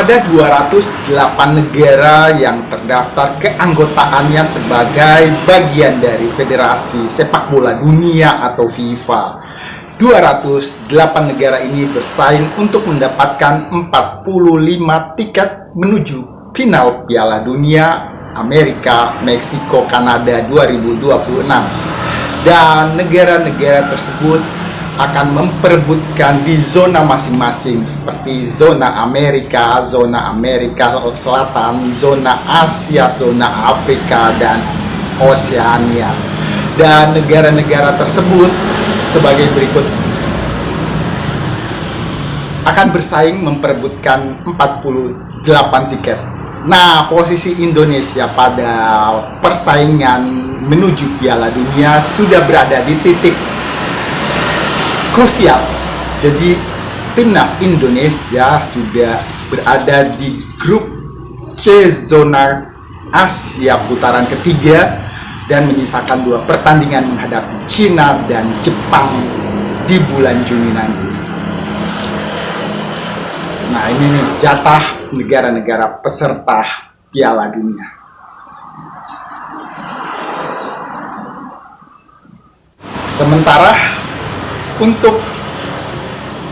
Ada 208 negara yang terdaftar keanggotaannya sebagai bagian dari Federasi Sepak Bola Dunia atau FIFA. 208 negara ini bersaing untuk mendapatkan 45 tiket menuju final Piala Dunia Amerika, Meksiko, Kanada 2026. Dan negara-negara tersebut akan memperebutkan di zona masing-masing seperti zona Amerika Selatan, zona Asia, zona Afrika, dan Oseania. Dan negara-negara tersebut sebagai berikut akan bersaing memperebutkan 48 tiket. Nah, posisi Indonesia pada persaingan menuju Piala Dunia sudah berada di titik krusial. Jadi timnas Indonesia sudah berada di grup C zona Asia putaran ketiga dan menyisakan 2 pertandingan menghadapi Cina dan Jepang di bulan Juni nanti. Nah, ini nih jatah negara-negara peserta Piala Dunia. Sementara untuk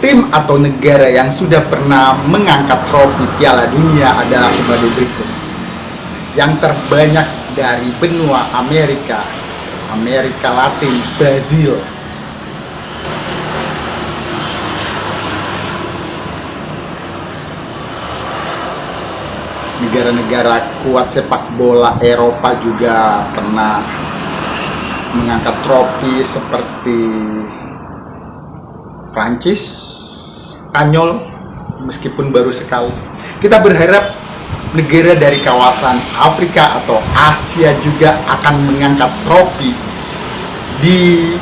tim atau negara yang sudah pernah mengangkat trofi Piala Dunia adalah sebagai berikut. Yang terbanyak dari benua Amerika Latin, Brazil. Negara-negara kuat sepak bola Eropa juga pernah mengangkat trofi seperti Prancis, Spanyol, meskipun baru sekali. Kita berharap negara dari kawasan Afrika atau Asia juga akan mengangkat trofi di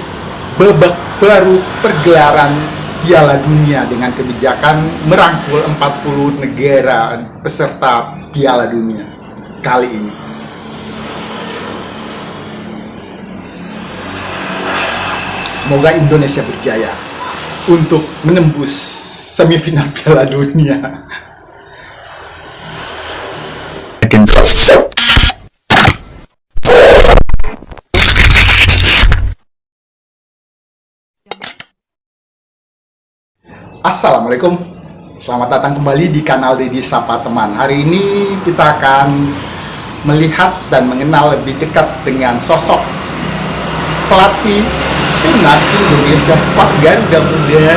babak baru pergelaran Piala Dunia dengan kebijakan merangkul 40 negara peserta Piala Dunia kali ini. Semoga Indonesia berjaya untuk menembus semifinal Piala Dunia. Assalamualaikum, selamat datang kembali di kanal Deddy Sapa Teman. Hari ini kita akan melihat dan mengenal lebih dekat dengan sosok pelatih timnas Indonesia skuad Garuda Muda,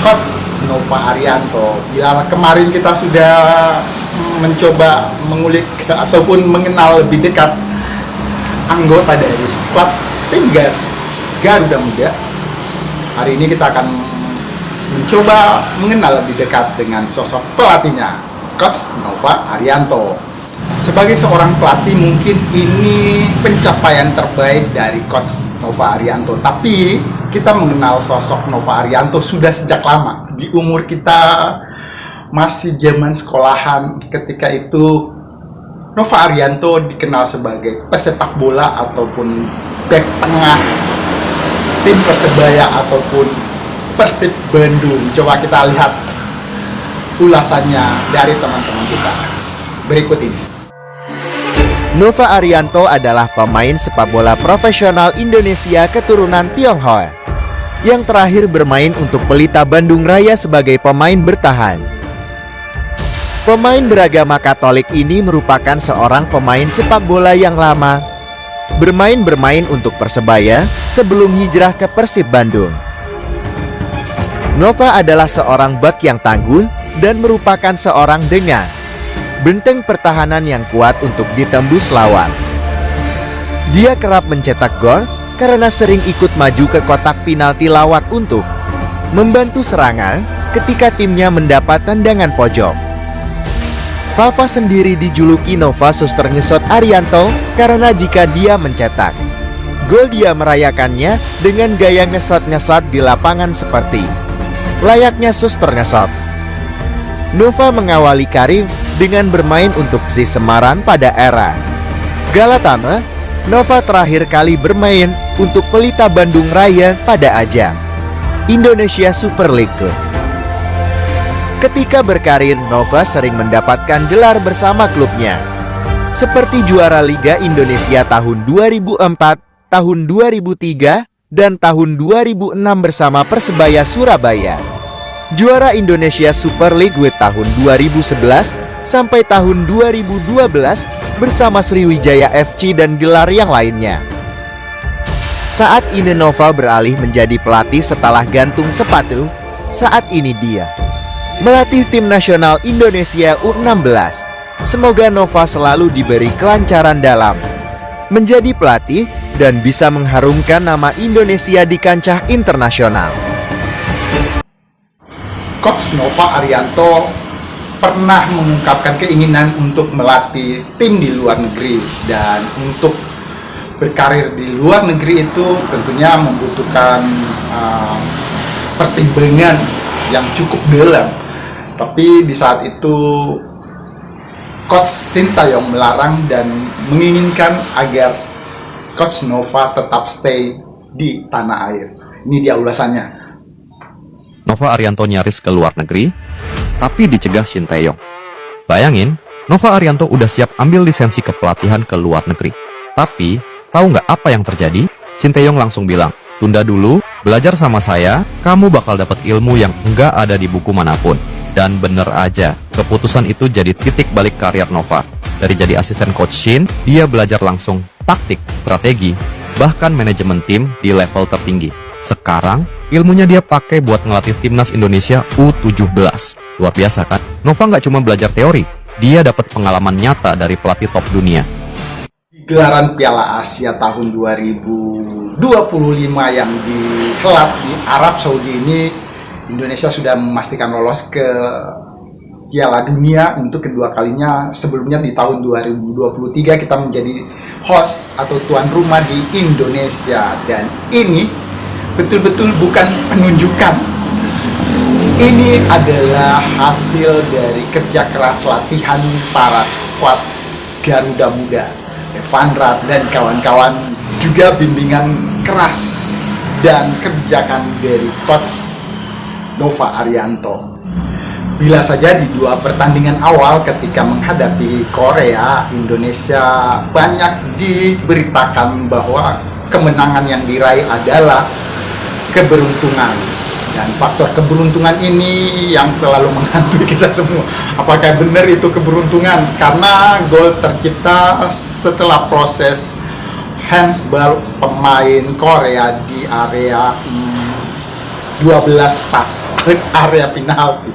Coach Nova Arianto. Bila kemarin kita sudah mencoba mengulik ataupun mengenal lebih dekat anggota dari skuad tim Garuda Muda, hari ini kita akan mencoba mengenal lebih dekat dengan sosok pelatihnya, Coach Nova Arianto. Sebagai seorang pelatih mungkin ini pencapaian terbaik dari Coach Nova Arianto. Tapi kita mengenal sosok Nova Arianto sudah sejak lama. Di umur kita masih zaman sekolahan, ketika itu Nova Arianto dikenal sebagai pesepak bola ataupun back tengah tim Persebaya ataupun Persib Bandung. Coba kita lihat ulasannya dari teman-teman kita berikut ini. Nova Arianto adalah pemain sepak bola profesional Indonesia keturunan Tionghoa yang terakhir bermain untuk Pelita Bandung Raya sebagai pemain bertahan. Pemain beragama Katolik ini merupakan seorang pemain sepak bola yang lama bermain untuk Persebaya sebelum hijrah ke Persib Bandung. Nova adalah seorang bek yang tangguh dan merupakan seorang dengan benteng pertahanan yang kuat untuk ditembus lawan. Dia kerap mencetak gol karena sering ikut maju ke kotak penalti lawan untuk membantu serangan ketika timnya mendapat tendangan pojok. Fafa sendiri dijuluki Nova Suster Ngesot Arianto karena jika dia mencetak gol, dia merayakannya dengan gaya ngesot-ngesot di lapangan seperti layaknya suster ngesot. Nova mengawali karir dengan bermain untuk PSIS Semarang pada era Galatama. Nova terakhir kali bermain untuk Pelita Bandung Raya pada ajang Indonesia Super League. Ketika berkarir, Nova sering mendapatkan gelar bersama klubnya, seperti juara Liga Indonesia tahun 2004, tahun 2003, dan tahun 2006 bersama Persebaya Surabaya. Juara Indonesia Super League with tahun 2011 sampai tahun 2012 bersama Sriwijaya FC dan gelar yang lainnya. Saat ini Nova beralih menjadi pelatih setelah gantung sepatu. Saat ini dia melatih tim nasional Indonesia U16. Semoga Nova selalu diberi kelancaran dalam menjadi pelatih dan bisa mengharumkan nama Indonesia di kancah internasional. Coach Nova Arianto pernah mengungkapkan keinginan untuk melatih tim di luar negeri, dan untuk berkarir di luar negeri itu tentunya membutuhkan pertimbangan yang cukup dalam. Tapi di saat itu Coach Sintayong melarang dan menginginkan agar Coach Nova tetap stay di tanah air. Ini dia ulasannya. Nova Arianto nyaris ke luar negeri, tapi dicegah Sintayong. Bayangin, Nova Arianto udah siap ambil lisensi kepelatihan ke luar negeri. Tapi, tahu nggak apa yang terjadi? Sintayong langsung bilang, tunda dulu, belajar sama saya, kamu bakal dapat ilmu yang nggak ada di buku manapun. Dan bener aja, keputusan itu jadi titik balik karir Nova. Dari jadi asisten coach Shin, dia belajar langsung taktik, strategi, bahkan manajemen tim di level tertinggi. Sekarang, ilmunya dia pakai buat ngelatih timnas Indonesia U17. Luar biasa kan? Nova nggak cuma belajar teori, dia dapat pengalaman nyata dari pelatih top dunia. Gelaran Piala Asia tahun 2025 yang dihelat di Arab Saudi ini, Indonesia sudah memastikan lolos ke Piala Dunia untuk kedua kalinya. Sebelumnya di tahun 2023 kita menjadi host atau tuan rumah di Indonesia, dan ini betul-betul bukan penunjukan. Ini adalah hasil dari kerja keras latihan para skuad Garuda Muda, Evandra dan kawan-kawan, juga bimbingan keras dan kebijakan dari Coach Nova Arianto. Bila saja di dua pertandingan awal ketika menghadapi Korea, Indonesia banyak diberitakan bahwa kemenangan yang diraih adalah keberuntungan. Dan faktor keberuntungan ini yang selalu menghantui kita semua. Apakah benar itu keberuntungan? Karena gol tercipta setelah proses handsball pemain Korea di area 12 pas area penalti,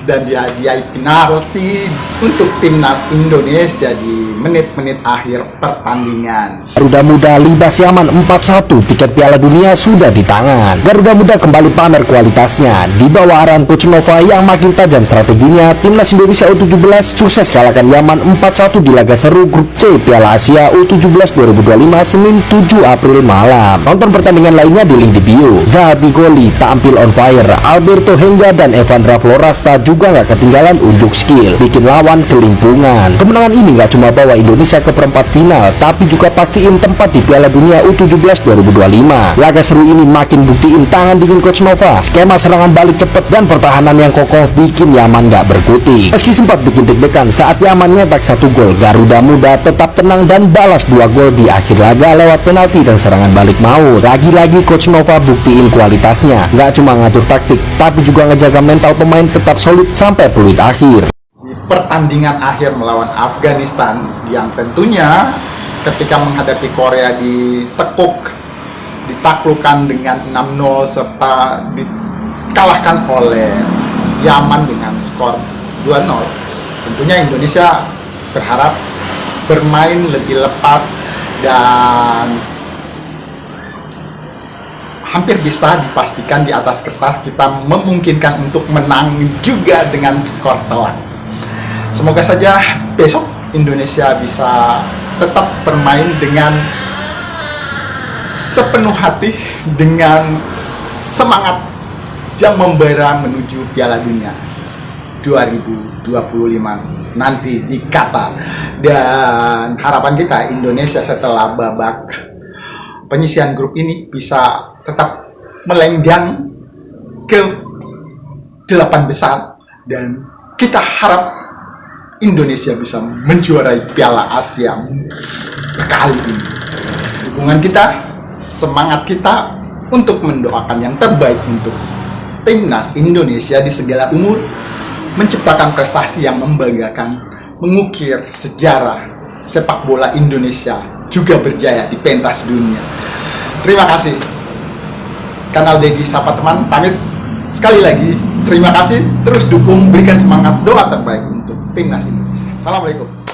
dan dihadiahi penalti untuk timnas Indonesia di menit-menit akhir pertandingan. Garuda Muda libas Yaman 4-1, tiket Piala Dunia sudah di tangan. Garuda Muda kembali pamer kualitasnya di bawah arahan Coach Nova yang makin tajam strateginya. Timnas Indonesia U17 sukses kalahkan Yaman 4-1 di laga seru grup C Piala Asia U17 2025 Senin 7 April malam. Nonton pertandingan lainnya di link di bio. Zahabi Goli tampil on fire. Alberto Hengga dan Evandra Florasta juga nggak ketinggalan unjuk skill, bikin lawan kelimpungan. Kemenangan ini nggak cuma bawa Indonesia ke perempat final, tapi juga pastiin tempat di Piala Dunia U17 2025. Laga seru ini makin buktiin tangan dingin Coach Nova. Skema serangan balik cepat dan pertahanan yang kokoh bikin Yaman nggak berkutik. Meski sempat bikin deg-degan saat Yaman nyetak 1 gol, Garuda Muda tetap tenang dan balas 2 gol di akhir laga lewat penalti dan serangan balik maut. Lagi-lagi Coach Nova buktiin kualitasnya, nggak cuma ngatur taktik, tapi juga ngejaga mental pemain tetap solid sampai peluit akhir. Di pertandingan akhir melawan Afghanistan, yang tentunya ketika menghadapi Korea ditaklukkan dengan 6-0 serta dikalahkan oleh Yaman dengan skor 2-0, tentunya Indonesia berharap bermain lebih lepas dan hampir bisa dipastikan di atas kertas kita memungkinkan untuk menang juga dengan skor telak. Semoga saja besok Indonesia bisa tetap bermain dengan sepenuh hati, dengan semangat yang membara menuju Piala Dunia 2025 nanti di Qatar. Dan harapan kita Indonesia setelah babak penyisihan grup ini bisa tetap melenggang ke 8 besar dan kita harap Indonesia bisa menjuarai Piala Asia kali ini. Dukungan kita, semangat kita untuk mendoakan yang terbaik untuk timnas Indonesia di segala umur, menciptakan prestasi yang membanggakan, mengukir sejarah sepak bola Indonesia juga berjaya di pentas dunia. Terima kasih. Kanal Dedi Sapa Teman pamit. Sekali lagi, terima kasih. Terus dukung, berikan semangat, doa terbaik untuk timnas Indonesia. Assalamualaikum.